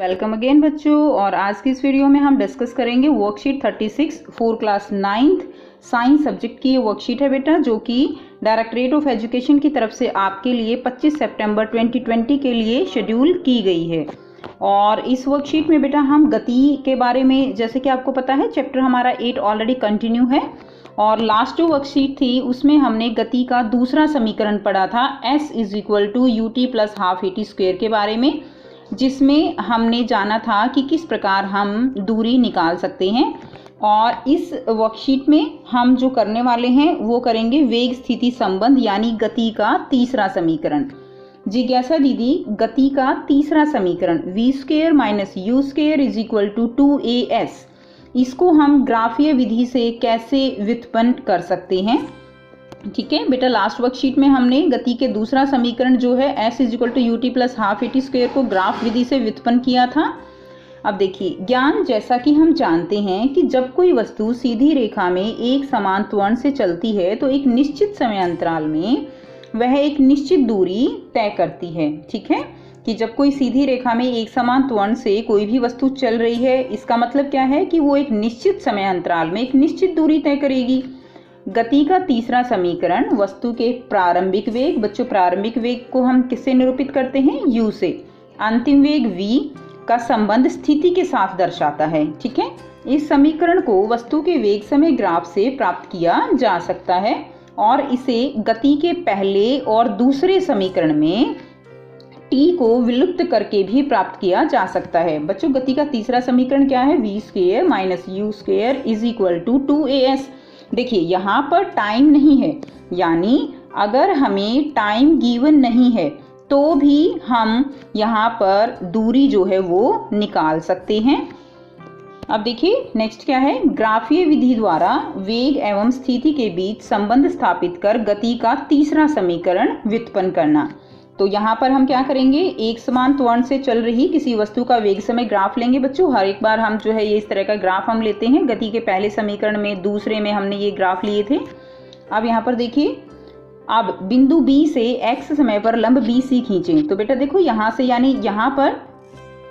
Welcome again बच्चों। और आज की इस वीडियो में हम डिस्कस करेंगे worksheet 36 four class 9th science subject की ये वर्कशीट है बेटा, जो कि डायरेक्टरेट ऑफ एजुकेशन की तरफ से आपके लिए 25 सितंबर 2020 के लिए शेड्यूल की गई है। और इस वर्कशीट में बेटा हम गति के बारे में, जैसे कि आपको पता है चैप्टर हमारा 8 ऑलरेडी कंटिन्यू है और लास्ट जो वर्कशीट थी उसमें हमने गति का दूसरा समीकरण पढ़ा था s = ut + ½ at² के बारे में, जिसमें हमने जाना था कि किस प्रकार हम दूरी निकाल सकते हैं। और इस वर्कशीट में हम जो करने वाले हैं वो करेंगे वेग स्थिति संबंध यानी गति का तीसरा समीकरण। जिज्ञासा दीदी, गति का तीसरा समीकरण v² - u² = 2as, इसको हम ग्राफीय विधि से कैसे व्युत्पन्न कर सकते हैं। ठीक है बेटा, लास्ट वर्कशीट में हमने गति के दूसरा समीकरण जो है s = ut + ½ at² को ग्राफ विधि से व्युत्पन्न किया था। अब देखिए, ज्ञान जैसा कि हम जानते हैं कि जब कोई वस्तु सीधी रेखा में एक समान त्वरण से चलती है तो एक निश्चित समय अंतराल में वह एक निश्चित दूरी तय करती है। ठीक है, कि जब कोई सीधी रेखा में एक समान त्वरण से कोई भी वस्तु चल रही है, इसका मतलब क्या है कि वो एक निश्चित समय अंतराल में एक निश्चित दूरी तय करेगी। गति का तीसरा समीकरण वस्तु के प्रारंभिक वेग, बच्चों प्रारंभिक वेग को हम किससे निरूपित करते हैं? u से। अंतिम वेग v का संबंध स्थिति के साथ दर्शाता है। ठीक है, इस समीकरण को वस्तु के वेग समय ग्राफ से प्राप्त किया जा सकता है और इसे गति के पहले और दूसरे समीकरण में t को विलुप्त करके भी प्राप्त किया जा सकता है। बच्चों, गति का तीसरा समीकरण क्या है? v² - u² = 2as। देखिए, यहाँ पर टाइम नहीं है, यानी अगर हमें टाइम गिवन नहीं है तो भी हम यहाँ पर दूरी जो है वो निकाल सकते हैं। अब देखिए नेक्स्ट क्या है? ग्राफीय विधि द्वारा वेग एवं स्थिति के बीच संबंध स्थापित कर गति का तीसरा समीकरण व्युत्पन्न करना। तो यहाँ पर हम क्या करेंगे? एक समान त्वरण से चल रही किसी वस्तु का वेग समय ग्राफ लेंगे। बच्चों, हर एक बार हम जो है ये इस तरह का ग्राफ हम लेते हैं। गति के पहले समीकरण में, दूसरे में हमने ये ग्राफ लिए थे। अब यहाँ पर देखिए, अब बिंदु B से x समय पर लंब BC खींचें। तो बेटा देखो, यहाँ से यानी यहाँ पर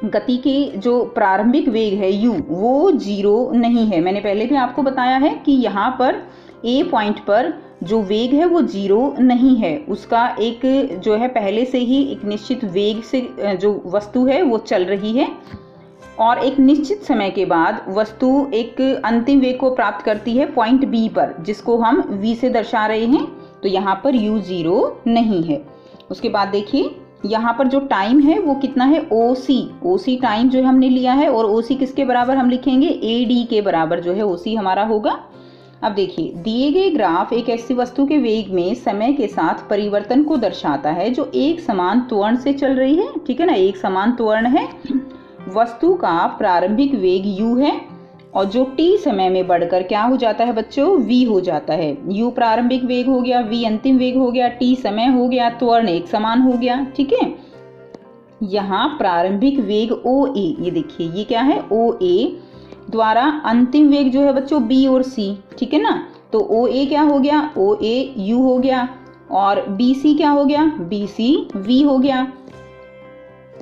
गति के जो प्रारंभिक वेग है u वो 0 नहीं है। मैंने पहले भी आपको बताया है कि यहाँ पर A पॉइंट पर जो वेग है वो 0 नहीं है, उसका एक जो है पहले से ही एक निश्चित वेग से जो वस्तु है वो चल रही है और एक निश्चित समय के बाद वस्तु एक अंतिम वेग को प्राप्त करती है पॉइंट B पर, जिसको हम V से दर्शा रहे हैं। तो यहाँ पर u 0 नहीं है। उसके बाद देखिए, यहाँ पर जो टाइम है वो कितना है? OC टाइम जो हमने लिया है और OC किसके बराबर हम लिखेंगे? AD के बराबर जो है OC हमारा होगा। अब देखिए, दिए गए ग्राफ एक ऐसी वस्तु के वेग में समय के साथ परिवर्तन को दर्शाता है जो एक समान त्वरण से चल रही है। ठीक है ना, एक समान त्वरण है। वस्तु का प्रारंभिक वेग u है और जो t समय में बढ़कर क्या हो जाता है बच्चों? v हो जाता है। u प्रारंभिक वेग हो गया, v अंतिम वेग हो गया, t समय हो गया, त्वरण एक समान हो गया। ठीक है, यहाँ प्रारंभिक वेग OA, ये देखिए ये क्या है? OA द्वारा अंतिम वेग जो है बच्चों B और C। ठीक है ना, तो OA क्या हो गया? OA u हो गया और BC क्या हो गया? BC v हो गया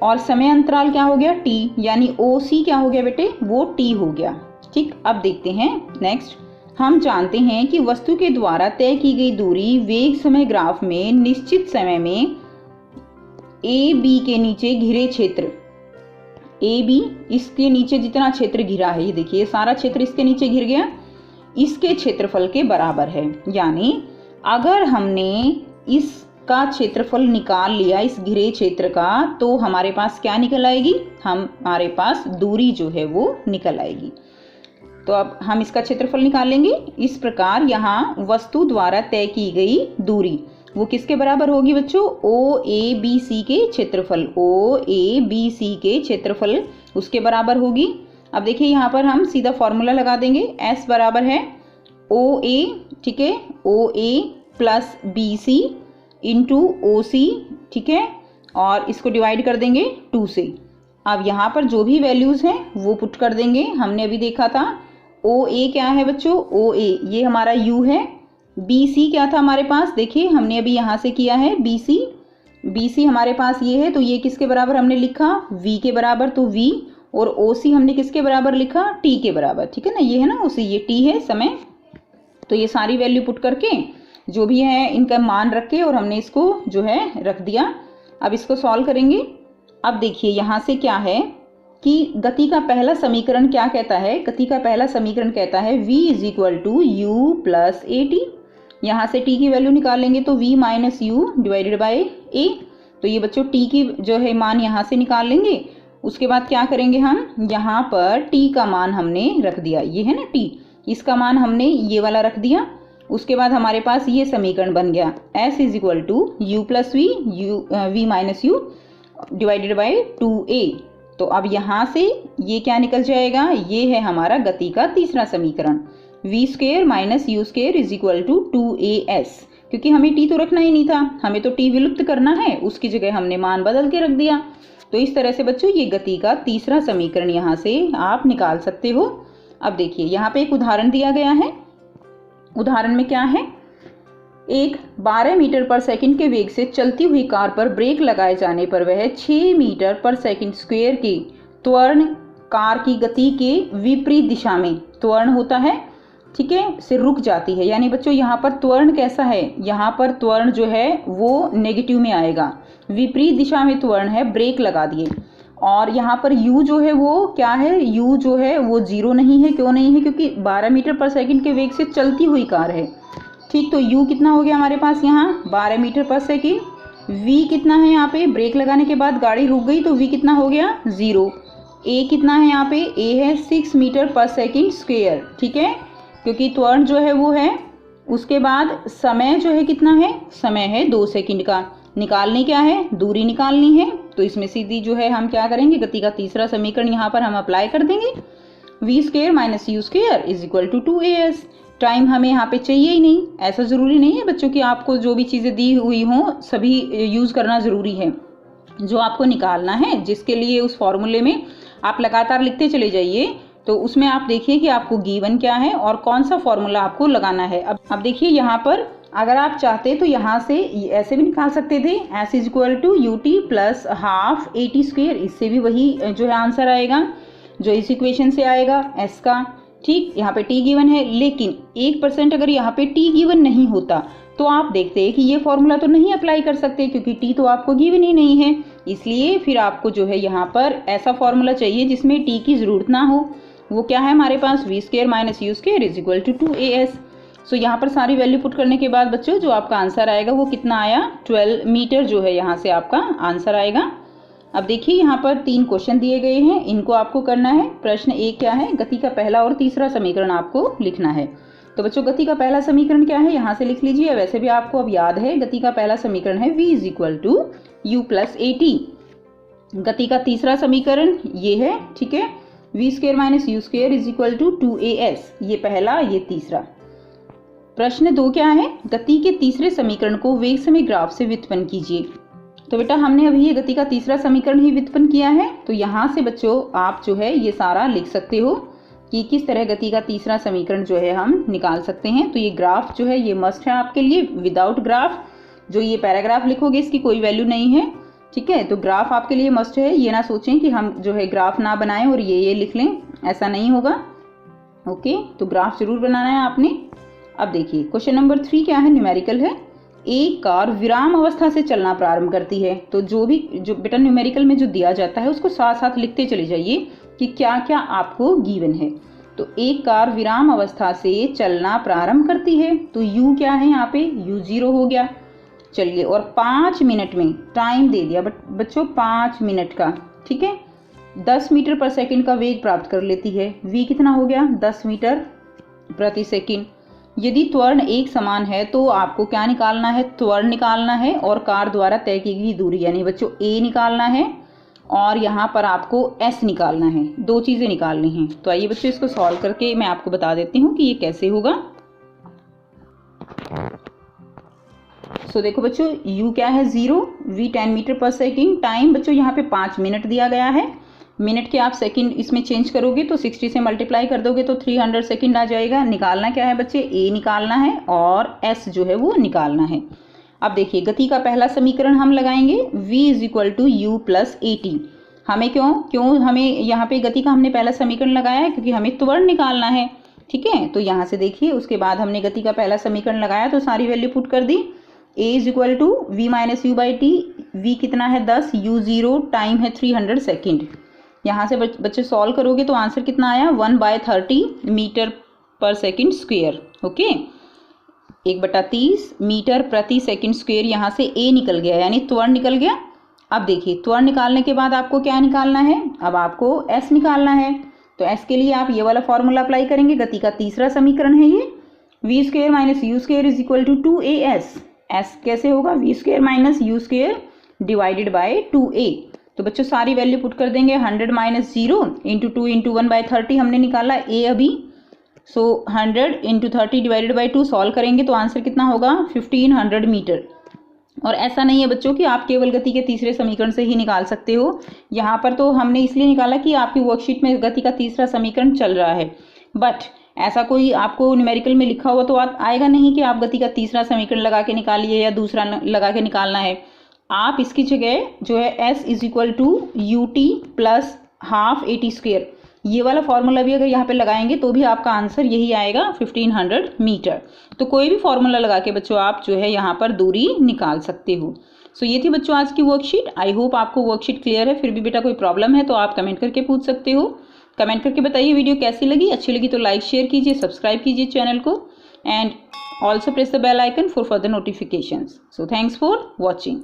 और समय अंतराल क्या हो गया? t, यानी OC क्या हो गया बेटे? वो t हो गया। ठीक, अब देखते हैं नेक्स्ट। हम जानते हैं कि वस्तु के द्वारा तय की गई दूरी वेग समय ग्राफ में निश्चित समय में AB के नीचे घिरे क्षेत्र, AB इसके नीचे जितना क्षेत्र घिरा है, ये देखिए सारा क्षेत्र इसके नीचे घिर गया, इसके क्षेत्रफल के बराबर है। यानी अगर हमने इसका क्षेत्रफल निकाल लिया इस घिरे क्षेत्र का, तो हमारे पास क्या निकल आएगी? हमारे पास दूरी जो है वो निकल आएगी। तो अब हम इसका क्षेत्रफल निकालेंगे। इस प्रकार यहाँ वस्तु द्वारा तय की गई दूरी वो किसके बराबर होगी बच्चों? OABC के क्षेत्रफल, OABC के क्षेत्रफल उसके बराबर होगी। अब देखिए, यहाँ पर हम सीधा फॉर्मूला लगा देंगे। S बराबर है OA, ठीक है, OA + BC × OC। ठीक है, और इसको डिवाइड कर देंगे 2 से। अब यहाँ पर जो भी वैल्यूज़ हैं वो पुट कर देंगे। हमने अभी देखा था OA क्या है बच्चों? OA ये हमारा U है। BC क्या था हमारे पास? देखिए हमने अभी यहाँ से किया है BC BC हमारे पास ये है, तो ये किसके बराबर हमने लिखा, V के बराबर, तो V, और OC हमने किसके बराबर लिखा, T के बराबर, ठीक है ना, ये है ना OC, ये T है समय। तो ये सारी वैल्यू पुट करके जो भी है इनका मान रख के और हमने इसको जो है रख दिया। अब इसको सॉल्व करेंगे। अब देखिए यहाँ से क्या है कि गति का पहला समीकरण क्या कहता है, गति का पहला समीकरण कहता है v is equal to u plus a t. यहाँ से t की वैल्यू निकालेंगे तो v minus u divided by a. तो ये बच्चों t की जो है मान यहाँ से निकाल लेंगे। उसके बाद क्या करेंगे, हम यहाँ पर t का मान हमने रख दिया, ये है ना t, इसका मान हमने ये वाला रख दिया। उसके बाद हमारे पास ये समीकरण बन गया s is equal to u plus v minus u divided by 2a। तो अब यहाँ से ये क्या निकल जाएगा, ये है हमारा गति का तीसरा समीकरण, v square minus u square is equal to 2as। क्योंकि हमें t तो रखना ही नहीं था, हमें तो t विलुप्त करना है, उसकी जगह हमने मान बदल के रख दिया। तो इस तरह से बच्चों ये गति का तीसरा समीकरण यहाँ से आप निकाल सकते हो। अब देखिए यहाँ पे एक उदाहरण दिया गया है। उदाहरण में क्या है, एक 12 मीटर पर सेकंड के वेग से चलती हुई कार पर ब्रेक लगाए जाने पर वह 6 मीटर पर सेकंड स्क्वायर की त्वरण कार की गति के विपरीत दिशा में त्वरण होता है, ठीक है, से रुक जाती है। यानी बच्चों यहाँ पर त्वरण कैसा है, यहाँ पर त्वरण जो है वो नेगेटिव में आएगा, विपरीत दिशा में त्वरण है, ब्रेक लगा दिए। और यहाँ पर u जो है वो क्या है, u जो है वो 0 नहीं है। क्यों नहीं है, क्योंकि 12 मीटर पर सेकंड के वेग से चलती हुई कार है, ठीक। तो u कितना हो गया हमारे पास यहाँ 12 मीटर पर सेकंड, v कितना है यहाँ पे, ब्रेक लगाने के बाद गाड़ी रुक गई तो v कितना हो गया 0, a कितना है यहाँ पे, a है 6 मीटर पर सेकंड स्क्वायर, ठीक है, क्योंकि त्वरण जो है वो है। उसके बाद समय जो है कितना है, समय है 2 सेकंड का। निकालनी क्या है, दूरी निकालनी है। तो इसमें सीधी जो है हम क्या करेंगे, गति का तीसरा समीकरण यहाँ पर हम अप्लाई कर देंगे, v square minus u square is equal to 2as। Time हमें यहाँ पे चाहिए ही नहीं, ऐसा ज़रूरी नहीं है बच्चों कि आपको जो भी चीज़ें दी हुई हों सभी यूज़ करना ज़रूरी है। जो आपको निकालना है, जिसके लिए उस फॉर्मूले में आप लगातार लिखते चले जाइए, तो उसमें आप देखिए कि आपको गिवन क्या है और कौन सा फॉर्मूला आपको लगाना है। अब देखिए यहाँ पर अगर आप चाहते तो यहाँ से ऐसे भी निकाल सकते थे, s is equal to u t plus half a t square, इससे भी वही जो है आंसर आएगा जो इस इक्वेशन से आएगा s का, ठीक। यहाँ पे t गिवन है, लेकिन 1% अगर यहाँ पे t गिवन नहीं होता तो आप देखते हैं कि ये फॉर्मूला तो नहीं अप्लाई कर सकते, क्योंकि t तो आपको गिवन ही नहीं है। इसलिए फिर आपको जो है यहाँ पर ऐसा फॉर्मूला चाहिए जिसमें t की ज़रूरत ना हो। वो क्या है हमारे पास, v square minus u square is equal to 2as। So यहाँ पर सारी वैल्यू पुट करने के बाद बच्चों जो आपका आंसर आएगा वो कितना आया, 12 मीटर जो है यहाँ से आपका आंसर आएगा। अब देखिए यहाँ पर 3 क्वेश्चन दिए गए हैं, इनको आपको करना है। प्रश्न 1 क्या है, गति का पहला और तीसरा समीकरण आपको लिखना है। तो बच्चों गति का पहला समीकरण क्या है, यहाँ से लिख लीजिए। वैसे भी आपको अब याद है, गति का पहला समीकरण है v is equal to u plus a t. गति का तीसरा समीकरण ये है, ठीक है, v square minus u square is equal to 2as। ये पहला, ये तीसरा। प्रश्न 2 क्या है, गति के तीसरे समीकरण को वेग समय ग्राफ से व्युत्पन्न कीजिए। तो बेटा हमने अभी ये गति का तीसरा समीकरण ही व्युत्पन्न किया है। तो यहाँ से बच्चों आप जो है ये सारा लिख सकते हो कि किस तरह गति का तीसरा समीकरण जो है हम निकाल सकते हैं। तो ये ग्राफ जो है ये मस्ट है आपके लिए, विदाउट ग्राफ जो ये पैराग्राफ लिखोगे इसकी कोई वैल्यू नहीं है, ठीक है। तो ग्राफ आपके लिए मस्ट है, ये ना सोचें कि हम जो है ग्राफ ना बनाएं और ये लिख लें, ऐसा नहीं होगा। ओके, तो ग्राफ जरूर बनाना है आपने। अब देखिए क्वेश्चन नंबर 3 क्या है, न्यूमेरिकल है। एक कार विराम अवस्था से चलना प्रारंभ करती है। तो जो बेटा न्यूमेरिकल में जो दिया जाता है उसको साथ साथ लिखते चले जाइए कि क्या क्या आपको गिवन है। तो एक कार विराम अवस्था से चलना प्रारंभ करती है, तो u क्या है यहाँ पे, u 0 हो गया। चलिए, और 5 मिनट में टाइम दे दिया बच्चों 5 मिनट का, ठीक है, 10 मीटर पर सेकंड का वेग प्राप्त कर लेती है। v कितना हो गया, 10 मीटर प्रति सेकंड। यदि त्वरण एक समान है तो आपको क्या निकालना है, त्वरण निकालना है और कार द्वारा तय की गई दूरी, यानी बच्चों a निकालना है और यहाँ पर आपको s निकालना है। 2 चीज़ें निकालनी हैं। तो आइए बच्चों इसको सॉल्व करके मैं आपको बता देती हूँ कि ये कैसे होगा। सो देखो बच्चों u क्या है 0, v 10 मीटर पर सेकंड, टाइम बच्चों यहाँ पे 5 मिनट दिया गया है। मिनट के आप सेकंड इसमें चेंज करोगे तो 60 से मल्टीप्लाई कर दोगे तो 300 सेकंड आ जाएगा। निकालना क्या है बच्चे, a निकालना है और s जो है वो निकालना है। अब देखिए गति का पहला समीकरण हम लगाएंगे v is equal to u plus a t. हमें क्यों हमें यहाँ पे गति का हमने पहला समीकरण लगाया है, क्योंकि हमें त्वरण निकालना है। ठीक है, तो यहाँ से देखिए उसके बाद हमने गति का पहला समीकरण लगाया तो सारी वैल्यू पुट कर दी। a is equal to v minus u by t. v कितना है 10, u0 टाइम है 300 सेकेंड। यहाँ से बच्चे सॉल्व करोगे तो आंसर कितना आया 1/30 मीटर पर सेकेंड स्क्वेयर। ओके, 1/30 मीटर प्रति सेकेंड स्क्वेयर। यहाँ से a निकल गया यानी त्वरण निकल गया। अब देखिए त्वरण निकालने के बाद आपको क्या निकालना है, अब आपको s निकालना है। तो s के लिए आप ये वाला फॉर्मूला अप्लाई करेंगे, गति का तीसरा समीकरण है ये, v square minus u square is equal to 2as। s कैसे होगा, v square minus u square divided by 2a। तो बच्चों सारी वैल्यू पुट कर देंगे, 100 माइनस 0 इंटू 2 इंटू 1/30 हमने निकाला a अभी। सो 100 इंटू 30 डिवाइडेड बाई 2 सॉल्व करेंगे तो आंसर कितना होगा 1500 मीटर। और ऐसा नहीं है बच्चों कि आप केवल गति के तीसरे समीकरण से ही निकाल सकते हो। यहाँ पर तो हमने इसलिए निकाला कि आपकी वर्कशीट में गति का तीसरा समीकरण चल रहा है, बट ऐसा कोई आपको न्यूमेरिकल में लिखा हुआ तो आएगा नहीं कि आप गति का तीसरा समीकरण लगा के निकालिए या दूसरा लगा के निकालना है। आप इसकी जगह जो है s is equal to u t plus half a t square, ये वाला फॉर्मूला भी अगर यहाँ पे लगाएंगे तो भी आपका आंसर यही आएगा 1500 मीटर। तो कोई भी फॉर्मूला लगा के बच्चों आप जो है यहाँ पर दूरी निकाल सकते हो। सो ये थी बच्चों आज की वर्कशीट। आई होप आपको वर्कशीट क्लियर है। फिर भी बेटा कोई प्रॉब्लम है तो आप कमेंट करके पूछ सकते हो। कमेंट करके बताइए वीडियो कैसी लगी, अच्छी लगी तो लाइक शेयर कीजिए, सब्सक्राइब कीजिए चैनल को, and also press the bell icon for further notifications. So thanks for watching.